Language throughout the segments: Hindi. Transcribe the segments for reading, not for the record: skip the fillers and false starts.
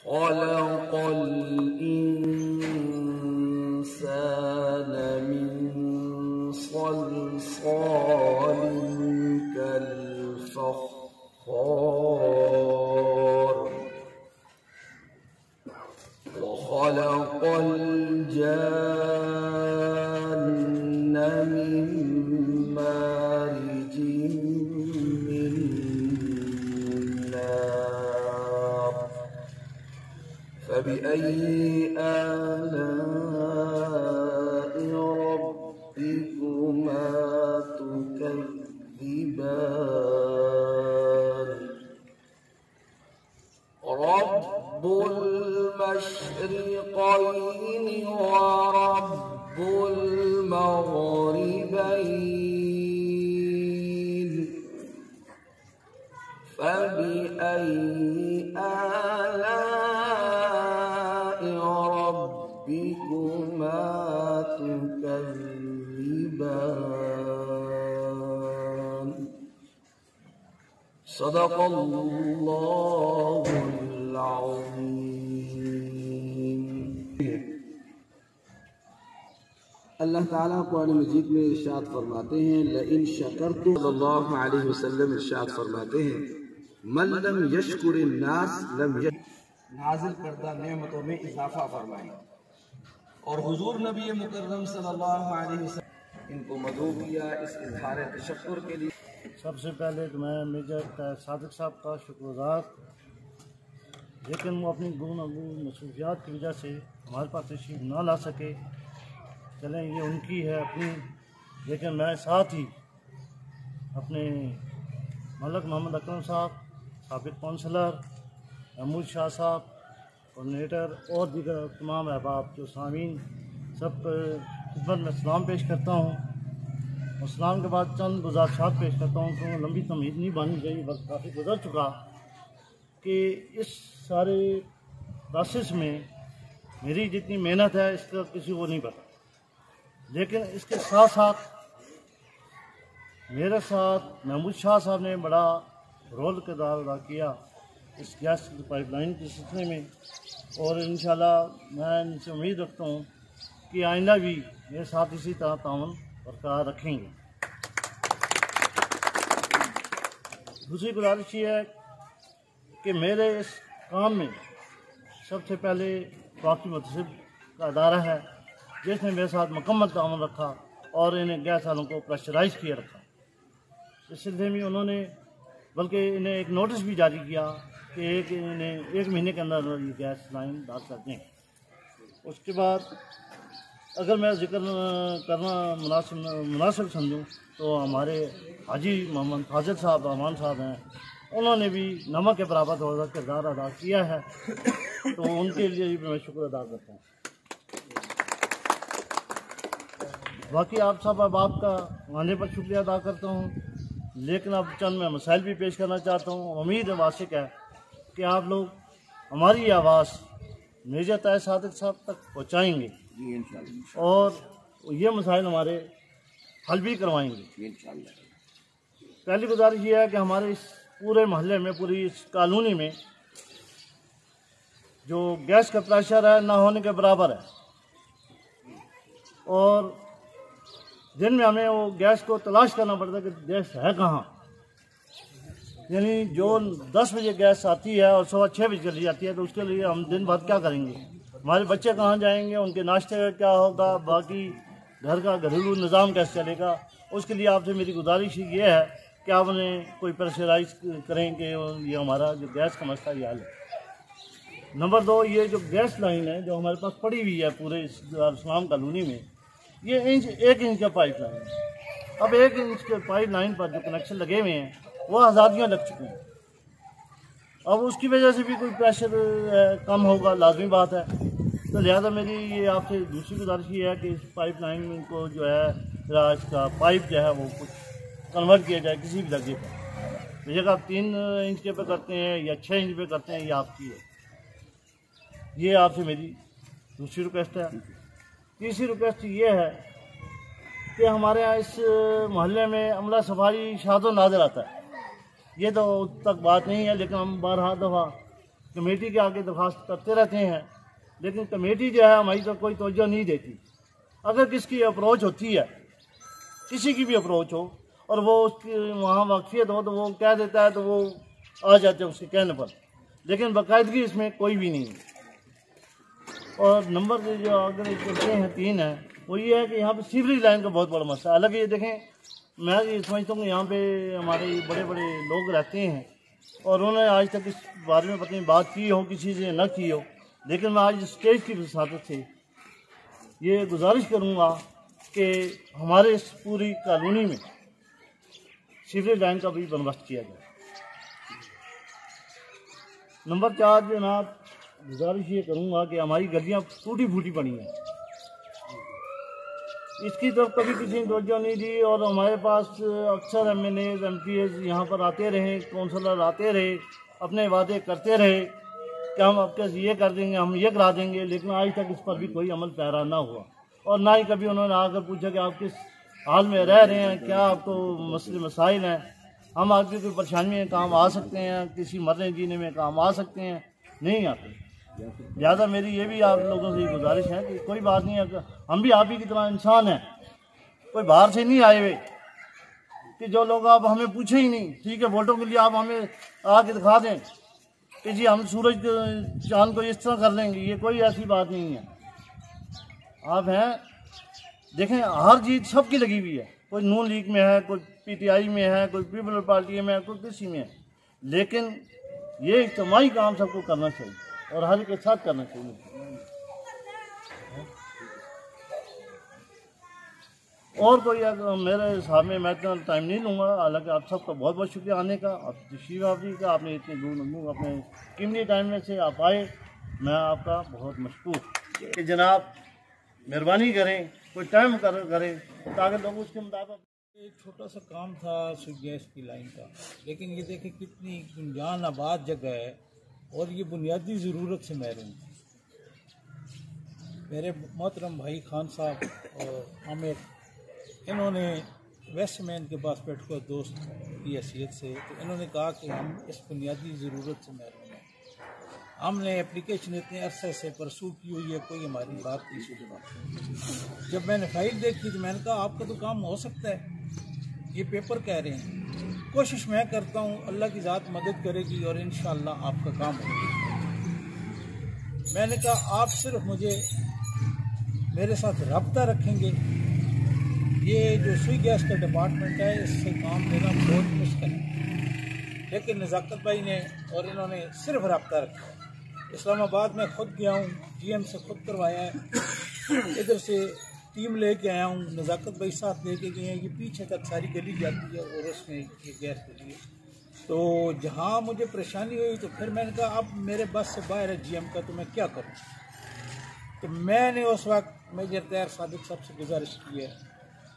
खलक़ल इंसान मिन सलसालिन कल्फख़्खार व खलक़ल जान्न मिन मारिजिन मिन नार फबिअय्यि आलाइ रब्बिकुमा तुकज़्ज़िबान रब्बुल मशरिक़ैनि व रब्बुल मग़रिबैन फबिअय्यि आलाइ रब्बिकुमा तुकज़्ज़िबान सदक़ल्लाहुल अज़ीम। अल्लाह ताला कुरान मजीद में इरशाद फरमाते हैं, लइन शकरतुम, सल्लल्लाहु अलैहि वसल्लम इरशाद फरमाते हैं, मन लम यशकुरिन नास लम नाज़िल करदा नेमतों में इजाफा फरमाए। और हुजूर नबी मुकर्रम सल्लल्लाहु अलैहि वसल्लम इनको मदऊ किया इस इज़हार तशक्कुर के लिए। सबसे पहले तो मैं मेजर सादिक साहब का शुक्रगुज़ार, लेकिन वो अपनी मसरूफियात की वजह से हमारे पास तशरीफ ना ला सके। चलें, ये उनकी है अपनी, लेकिन मैं साथ ही अपने मलक मोहम्मद अकरम साहब, साबिक़ काउंसलर, महमूद शाह साहब, कोऑर्डिनेटर और दीगर तमाम अहबाब जो सामीन, सब खिदमत में सलाम पेश करता हूँ। और सलाम के बाद चंद गुज़ारिशात पेश करता हूँ, तो लंबी तमहीद नहीं बानी चाहिए, वक्त काफ़ी गुजर चुका कि इस सारे प्रोसेस में मेरी जितनी मेहनत है इसका किसी को नहीं पता। लेकिन इसके साथ साथ मेरे साथ महमूद शाह साहब ने बड़ा रोल किरदार अदा किया इस गैस पाइपलाइन के सिलसिले में, और इंशाल्लाह मैं इनसे उम्मीद रखता हूँ कि आइंदा भी मेरे साथ इसी तरह ताउन बरकरार रखेंगे। दूसरी गुजारिश ये है कि मेरे इस काम में सबसे पहले वाक़ई मुतसिब का अदारा है, जिसने मेरे साथ मुकम्मल ताउन रखा और इन्हें गैस वालों को प्रेशराइज़ किया रखा। इस सिलसिले में उन्होंने बल्कि इन्हें एक नोटिस भी जारी किया कि इन्हें 1 महीने के अंदर ये गैस लाइन डाल कर दें। उसके बाद अगर मैं जिक्र करना मुनासिब समझूँ तो हमारे हाजी मोहम्मद फाजिल साहब रहमान साहब हैं, उन्होंने भी नमक के बराबर थोड़ा किरदार अदा किया है, तो उनके लिए भी मैं शुक्र अदा करता हूँ। बाकी आप सब अहबाब का आने पर शुक्रिया अदा करता हूँ, लेकिन अब चंद मैं मसाइल भी पेश करना चाहता हूँ। उम्मीद है वासिक है कि आप लोग हमारी आवाज़ मेजर तय सादिक साहब तक पहुँचाएँगे और ये मसाइल हमारे हल भी करवाएंगे। पहली गुजारिश ये है कि हमारे इस पूरे मोहल्ले में, पूरी इस कॉलोनी में जो गैस का प्रेशर है ना होने के बराबर है, और दिन में हमें वो गैस को तलाश करना पड़ता है कि गैस है कहाँ। यानी जो 10 बजे गैस आती है और सुबह 6 बजे चली जाती है, तो उसके लिए हम दिन भर क्या करेंगे, हमारे बच्चे कहाँ जाएंगे, उनके नाश्ते का क्या होगा, बाकी घर का घरेलू निज़ाम कैसे चलेगा। उसके लिए आपसे मेरी गुजारिश ये है कि आप उन्हें कोई प्रेशराइज करें कि ये हमारा जो गैस का मसला ये हल है। नंबर 2, ये जो गैस लाइन है जो हमारे पास पड़ी हुई है पूरे इस्लाम कॉलोनी में, ये 1 इंच का पाइप लाइन है। अब 1 इंच के पाइप लाइन पर जो कनेक्शन लगे हुए हैं वो आज़ादियाँ लग चुकी हैं। अब उसकी वजह से भी कोई प्रेशर कम होगा, लाजमी बात है। तो लिहाजा मेरी ये आपसे दूसरी गुजारिश ये है कि इस पाइप लाइन को जो है इसका पाइप जो है वो कुछ कन्वर्ट किया जाए किसी भी जगह पर। बेशक आप 3 इंच के पे करते हैं या 6 इंच पे करते हैं, ये आपकी है। ये आपसे मेरी दूसरी रिक्वेस्ट है। तीसरी रिक्वेस्ट ये है कि हमारे यहाँ इस मोहल्ले में अमला सफारी शादो नाज़िर आता है, ये तो तक बात नहीं है, लेकिन हम 12 दफ़ा कमेटी के आगे दरख्वास्त करते रहते हैं, लेकिन कमेटी जो है हमारी तो कोई तवज्जो नहीं देती। अगर किसकी अप्रोच होती है, किसी की भी अप्रोच हो और वो उसकी वहाँ वाकफियत हो तो वो कह देता है तो वो आ जाते हैं उसके कहने पर, लेकिन बाकायदगी इसमें कोई भी नहीं है। और नंबर जो अगर चलते हैं 3 है, वो ये है कि यहाँ पे सीवरेज लाइन का बहुत बड़ा मसला है। हालांकि ये देखें, मैं ये समझता हूँ यहाँ पे हमारे बड़े बड़े लोग रहते हैं और उन्होंने आज तक इस बारे में पता नहीं बात की हो, किसी से न की हो, लेकिन मैं आज स्टेज की वसादत से ये गुजारिश करूँगा कि हमारे इस पूरी कॉलोनी में सीवरेज लाइन का भी बंदोबस्त किया जाए। नंबर 4 जनाब, गुजारिश ये करूँगा कि हमारी गलियाँ टूटी फूटी पड़ी हैं, इसकी तरफ कभी किसी ने तवज्जो नहीं दी और हमारे पास अक्सर MNA MPs यहाँ पर आते रहे, काउंसलर आते रहे, अपने वादे करते रहे कि हम आपके ये कर देंगे, हम ये करा देंगे, लेकिन आज तक इस पर भी कोई अमल पैरा ना हुआ। और ना ही कभी उन्होंने आकर पूछा कि आप किस हाल में रह रहे हैं, क्या आपको मसले मसाइल हैं, हम आपकी कोई परेशानी में काम आ सकते हैं, किसी मरने जीने में काम आ सकते हैं, नहीं आते। ज़्यादा मेरी ये भी आप लोगों से गुजारिश है कि कोई बात नहीं है, हम भी आप ही की तरह इंसान हैं, कोई बाहर से नहीं आए हुए कि जो लोग आप हमें पूछे ही नहीं। ठीक है, वोटों के लिए आप हमें आके दिखा दें कि जी हम सूरज चांद को इस तरह कर लेंगे, ये कोई ऐसी बात नहीं है। आप हैं, देखें हर चीज़ सबकी लगी हुई है, कोई नून लीग में है, कोई PTI में है, कोई पीपल पार्टी में है, कोई किसी में है, लेकिन ये इज्तिमाई काम सबको करना चाहिए और हल के साथ करना चाहिए। और कोई मेरे हिसाब में मैं इतना टाइम नहीं लूँगा। हालांकि आप सबका बहुत बहुत शुक्रिया आने का, आप तशरीफ़ आवरी का, आपने इतने दूर अपने कीमती टाइम में से आप आए, मैं आपका बहुत मशकूर कि जनाब मेहरबानी करें, कोई टाइम करें ताकि लोग उसके मुताबिक। एक छोटा सा काम था स्विच गैस की लाइन का, लेकिन ये देखें कितनी गुंजान आबाद जगह है और ये बुनियादी ज़रूरत से महरूम थी। मेरे मोहतरम भाई खान साहब और आमिर, इन्होंने वेस्ट में इनके पास बैठ कर दोस्त की हैसियत से, तो इन्होंने कहा कि हम इस बुनियादी ज़रूरत से महरूम हैं। हमने एप्लीकेशन इतने अरसे से परसू की हुई है, कोई हमारी बात नहीं सुन। जब मैंने फाइल देखी तो मैंने कहा आपका तो काम हो सकता है, ये पेपर कह रहे हैं, कोशिश मैं करता हूँ, अल्लाह की ज़ात मदद करेगी और इंशाअल्लाह आपका काम होगा। मैंने कहा आप सिर्फ मुझे मेरे साथ रब्ता रखेंगे, ये जो स्विच गैस का डिपार्टमेंट है इससे काम लेना बहुत मुश्किल है, लेकिन नज़ाकत भाई ने और इन्होंने सिर्फ रब्ता रखा। इस्लामाबाद में खुद गया हूँ, GM से खुद करवाया है, इधर से टीम लेके आया हूँ, नज़ाकत भाई साथ लेके गए हैं, ये पीछे तक सारी गली जाती है और उसमें ये गैस के लिए। तो जहाँ मुझे परेशानी हुई तो फिर मैंने कहा अब मेरे बस से बाहर है GM का, तो मैं क्या करूँ। तो मैंने उस वक्त मेजर तैयार सादिक साहब से गुजारिश की है,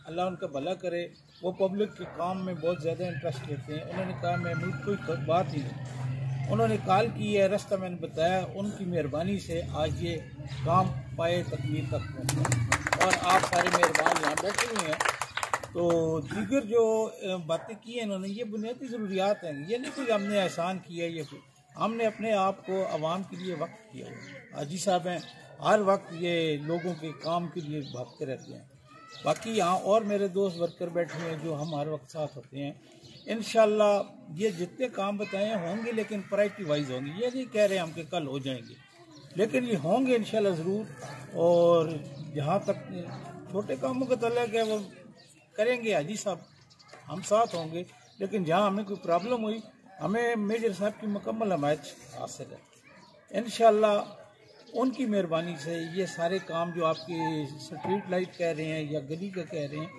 अल्लाह उनका भला करे, वो पब्लिक के काम में बहुत ज़्यादा इंटरेस्ट लेते हैं। उन्होंने कहा मैं मुझे कोई बात ही नहीं, उन्होंने कॉल की है, रास्ता मैंने बताया, उनकी मेहरबानी से आज ये काम पाए तकमील तक पहुँचा और आप सारे मेहरबान यहाँ बैठे हुए हैं। तो दीगर जो बातें की हैं इन्होंने, ये बुनियादी ज़रूरियात हैं, ये नहीं कोई हमने एहसान किया, ये हमने अपने आप को आवाम के लिए वक्त किया हुआ। हाजी साहब हैं, हर वक्त ये लोगों के काम के लिए भागते रहते हैं। बाकी यहाँ और मेरे दोस्त वर्कर बैठे हैं जो हम हर वक्त साथ होते हैं। इंशाल्लाह ये जितने काम बताए होंगे, लेकिन प्रायोरिटी वाइज होंगे, ये नहीं कह रहे हम कि कल हो जाएंगे, लेकिन ये होंगे इंशाल्लाह ज़रूर। और जहाँ तक छोटे कामों का तल्लुक है वो करेंगे हाजी साहब, हम साथ होंगे, लेकिन जहाँ हमें कोई प्रॉब्लम हुई हमें मेजर साहब की मुकम्मल हमायत हासिल है। इंशाल्लाह उनकी मेहरबानी से ये सारे काम जो आपके स्ट्रीट लाइट कह रहे हैं या गली का कह रहे हैं,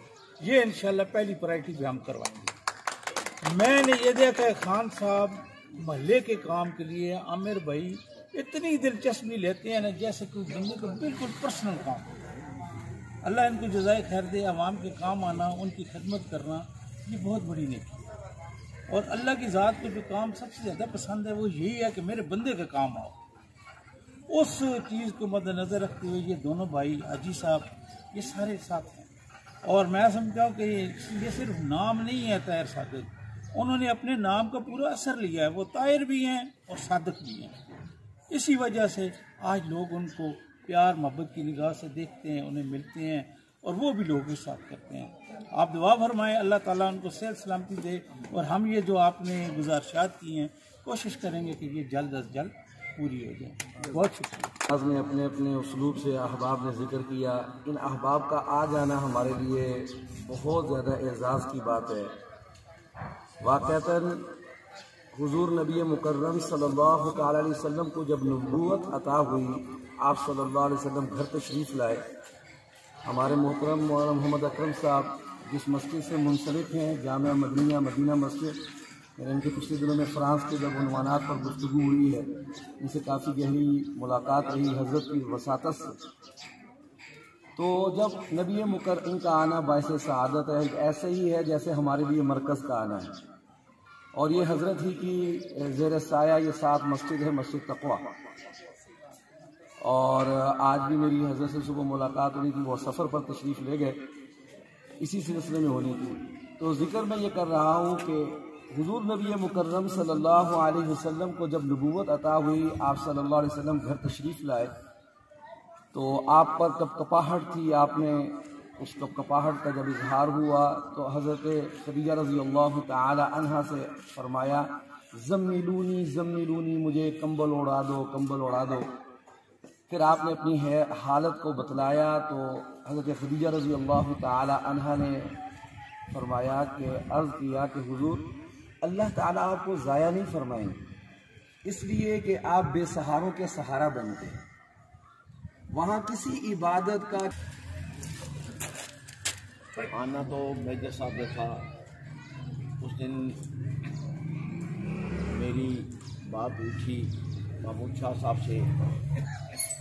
ये इंशाल्लाह पहली प्रायोरिटी भी हम करवाएंगे। मैंने ये देखा है खान साहब महल्ले के काम के लिए आमिर भाई इतनी दिलचस्पी लेते हैं ना, जैसे कोई बंदे का बिल्कुल पर्सनल काम। अल्लाह इनको जज़ाए खैर दे, आवाम के काम आना, उनकी खिदमत करना, ये बहुत बड़ी नेकी है। और अल्लाह की ज़ात को जो काम सबसे ज़्यादा पसंद है वो यही है कि मेरे बंदे का काम आओ। उस चीज़ को मद्देनज़र रखते हुए ये दोनों भाई हाजी साहब ये सारे साथ हैं। और मैं समझता हूँ कि ये सिर्फ नाम नहीं है तैयार सादिक, उन्होंने अपने नाम का पूरा असर लिया है। वो ताहिर भी हैं और सादक भी हैं। इसी वजह से आज लोग उनको प्यार मोहब्बत की निगाह से देखते हैं, उन्हें मिलते हैं और वो भी लोगों के साथ करते हैं। आप दुआ फरमाएं अल्लाह ताला उनको सेहत सलामती दे, और हम ये जो आपने गुजारिशात की हैं कोशिश करेंगे कि ये जल्द अज जल्द पूरी हो जाए। बहुत शुक्रिया। आज में अपने अपने उसलूब से अहबाब ने जिक्र किया। इन अहबाब का आ जाना हमारे लिए बहुत ज़्यादा एजाज़ की बात है। वाक़अतन हुज़ूर नबी मुकर्रम सल्लल्लाहु तआला अलैहि वसल्लम को जब नबूवत अता हुई, आप सल्लल्लाहु अलैहि वसल्लम घर तशरीफ़ लाए। हमारे मोहतरम मौलाना मोहम्मद अकरम साहब जिस मस्जिद से मुंसलिक हैं, जामिया मदनिया मदीना मस्जिद, मैंने इनके पिछले दिनों में फ़्रांस के जब उन्वानात पर गुफ्तगू हुई है, इनसे काफ़ी गहरी मुलाकात रही हज़रत की वसातत से। तो जब नबी मुकर्रम का आना बाइस सआदत है, ऐसे ही है जैसे हमारे लिए मरकज़ का आना है। और ये हज़रत ही की ज़ेर साया ये 7 मस्जिद है, मस्जिद तक़वा। और आज भी मेरी हज़रत से सुबह मुलाकात हुई थी, वो सफ़र पर तशरीफ़ ले गए, इसी सिलसिले में होनी थी। तो ज़िक्र मैं ये कर रहा हूँ कि हुज़ूर नबी मुकर्रम सल्लल्लाहु अलैहि वसल्लम को जब नबूवत अता हुई, आप सल्लल्लाहु अलैहि वसल्लम घर तशरीफ़ लाए, तो आप पर कपकपाहट थी। आपने उस कपकपाहट का जब इजहार हुआ तो हज़रत खदीजा रज़ी अल्लाह तआला अन्हा से फरमाया, ज़म्मिलूनी ज़म्मिलूनी, मुझे कंबल ओढ़ा दो, कंबल ओढ़ा दो। फिर आपने अपनी हालत को बतलाया तो हज़रत खदीजा रज़ी अल्लाह तआला अन्हा ने फरमाया कि अर्ज़ किया कि हुज़ूर अल्लाह ताला आपको ज़ाया नहीं फरमाएंगे, इसलिए कि आप बेसहारों के सहारा बनते हैं। वहाँ किसी इबादत का आना तो मेजर साहब देखा। उस दिन मेरी बात उठी महमूद शाह साहब से,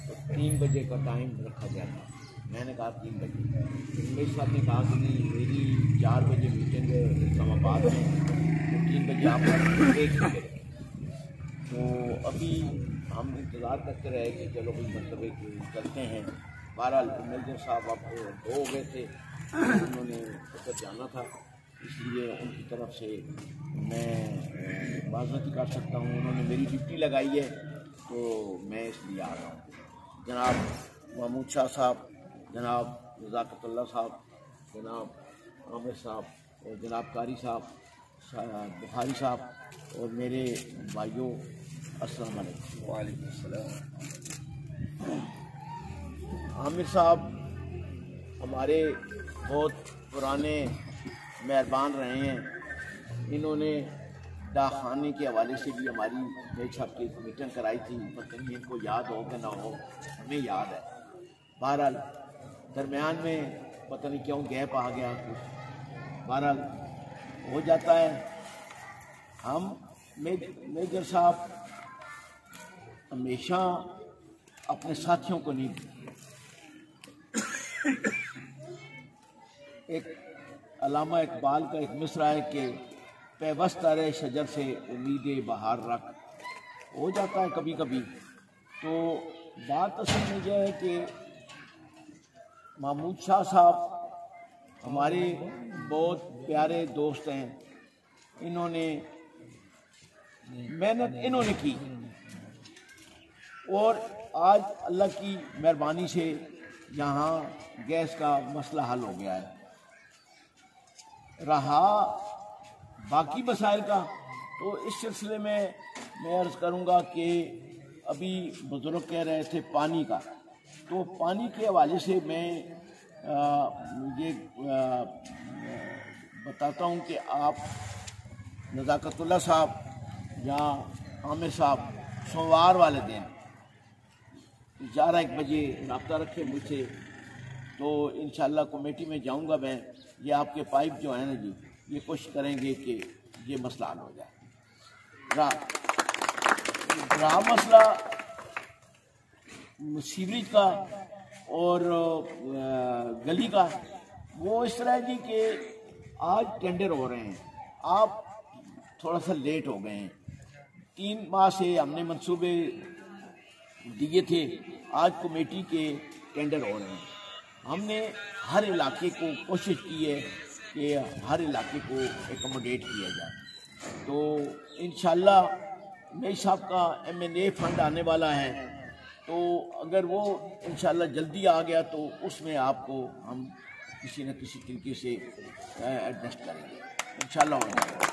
तो 3 बजे का टाइम रखा गया था। मैंने कहा 3 बजे, मेरे साथ ने कहा कि नहीं, मेरी 4 बजे मीटिंग है इस्लामाबाद में, तो 3 बजे आप एक बजे। तो अभी हम इंतज़ार करते रहे कि चलो कोई मतलब कि चलते हैं। बहरहाल मेजर साहब आपको हो गए थे, उन्होंने ऊपर जाना था, इसलिए उनकी तरफ से मैं माज़रत कर सकता हूँ। उन्होंने मेरी ड्यूटी लगाई है तो मैं इसलिए आ रहा हूँ। जनाब महमूद शाह साहब, जनाब रज़ाक़तुल्लाह साहब, जनाब आमिर साहब और जनाब कारी साहब, बुखारी साहब और मेरे भाइयों, अस्सलाम वालेकुम। वालेकुम अस्सलाम। आमिर साहब हमारे बहुत पुराने मेहरबान रहे हैं। इन्होंने डाकखाने के हवाले से भी हमारी मेज छाप की मीटिंग कराई थी। पता नहीं इनको याद हो कि ना हो, हमें याद है। बहरहाल दरमियान में पता नहीं क्यों गैप आ गया कुछ, बहरहाल हो जाता है। हम मेजर साहब हमेशा अपने साथियों को नहीं, एक अल्लामा इकबाल का एक मिसरा है कि पैबस्ता रहे शजर से उम्मीद बहार रख। हो जाता है कभी कभी। तो बात असल में यह है कि महमूद शाह साहब हमारे बहुत प्यारे दोस्त हैं। इन्होंने मेहनत इन्होंने की और आज अल्लाह की मेहरबानी से यहाँ गैस का मसला हल हो गया है। रहा बाकी मसाइल का, तो इस सिलसिले में मैं अर्ज़ करूँगा कि अभी बुज़ुर्ग कह रहे थे पानी का, तो पानी के हवाले से मैं ये बताता हूँ कि आप नज़ाकतुल्लाह साहब या आमिर साहब सोमवार वाले दिन 11-1 बजे रब्ता रखें मुझसे, तो इंशाअल्लाह कमेटी में जाऊंगा मैं। ये आपके पाइप जो है ना जी, ये कोशिश करेंगे कि ये मसला हल हो जाए। रहा मसला सीवरेज का और गली का, वो इस तरह जी कि आज टेंडर हो रहे हैं, आप थोड़ा सा लेट हो गए हैं। 3 माह से हमने मंसूबे दिए थे, आज कमेटी के टेंडर हो रहे हैं। हमने हर इलाके को कोशिश की है कि हर इलाके को एकोमोडेट किया जाए। तो इंशाल्लाह मेरी साहब का M&A फंड आने वाला है, तो अगर वो इंशाल्लाह जल्दी आ गया तो उसमें आपको हम किसी न किसी तरीके से एडजस्ट करेंगे इंशाल्लाह हो जाएगा।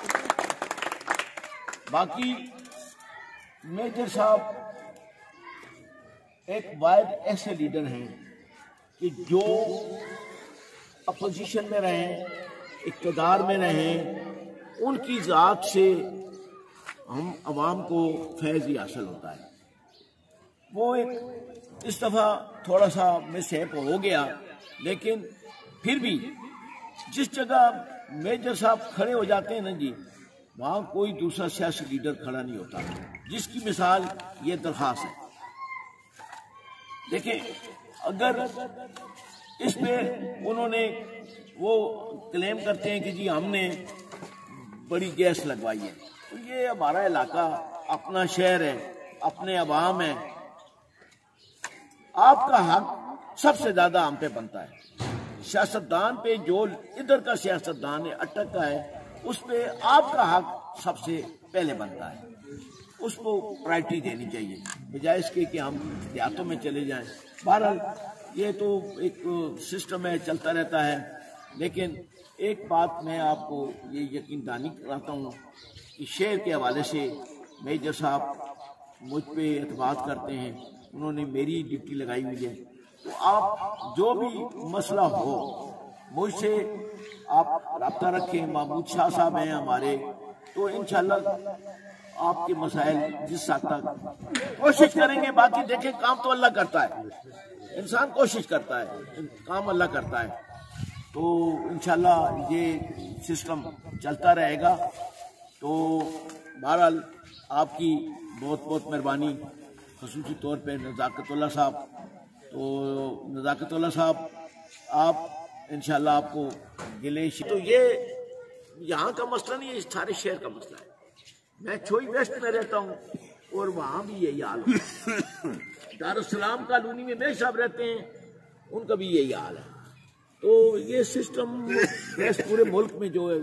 बाकी मेजर साहब एक वाइड ऐसे लीडर हैं कि जो अपोजिशन में रहें, इक़्तिदार में रहें, उनकी ज़ात से हम आवाम को फैज़ ही हासिल होता है। वो एक इस दफ़ा थोड़ा सा मिसहैप हो गया, लेकिन फिर भी जिस जगह मेजर साहब खड़े हो जाते हैं ना जी, वहाँ कोई दूसरा सियासी लीडर खड़ा नहीं होता, जिसकी मिसाल ये दरख्वास्त है। देखिए, अगर इस पे उन्होंने वो क्लेम करते हैं कि जी हमने बड़ी गैस लगवाई है, तो ये हमारा इलाका, अपना शहर है, अपने अवाम है, आपका हक सबसे ज़्यादा हम पे बनता है। सियासतदान पे जो इधर का सियासतदान है, अटक का है, उस पे आपका हक सबसे पहले बनता है, उसको प्रायोरिटी देनी चाहिए, बजाय इसके कि हम देहातों में चले जाएं। बहरहाल ये तो एक सिस्टम है, चलता रहता है, लेकिन एक बात मैं आपको ये यकीन दहानी कराता हूँ कि शहर के हवाले से मेजर साहब मुझ पे एतबार करते हैं, उन्होंने मेरी ड्यूटी लगाई हुई है, तो आप जो भी मसला हो मुझसे आप रब्ता रखें। महमूद शाह साहब हैं हमारे, तो इंशाल्लाह आपके मसाइल जिस हद तक कोशिश करेंगे। बाकी देखें, काम तो अल्लाह करता है, इंसान कोशिश करता है, काम अल्लाह करता है, तो इंशाल्लाह ये सिस्टम चलता रहेगा। तो बहरहाल आपकी बहुत बहुत मेहरबानी, ख़ुसूसी तौर पे नज़ाकतुल्लाह साहब। तो नज़ाकतुल्लाह साहब, आप इंशाल्लाह आपको गिले, तो ये यहाँ का मसला नहीं है, इस सारे शहर का मसला है। मैं छोई वेस्ट में रहता हूँ और वहाँ भी यही हाल है। दारुस्सलाम कॉलोनी में मेरे साहब रहते हैं, उनका भी यही हाल है। तो ये सिस्टम पूरे मुल्क में जो है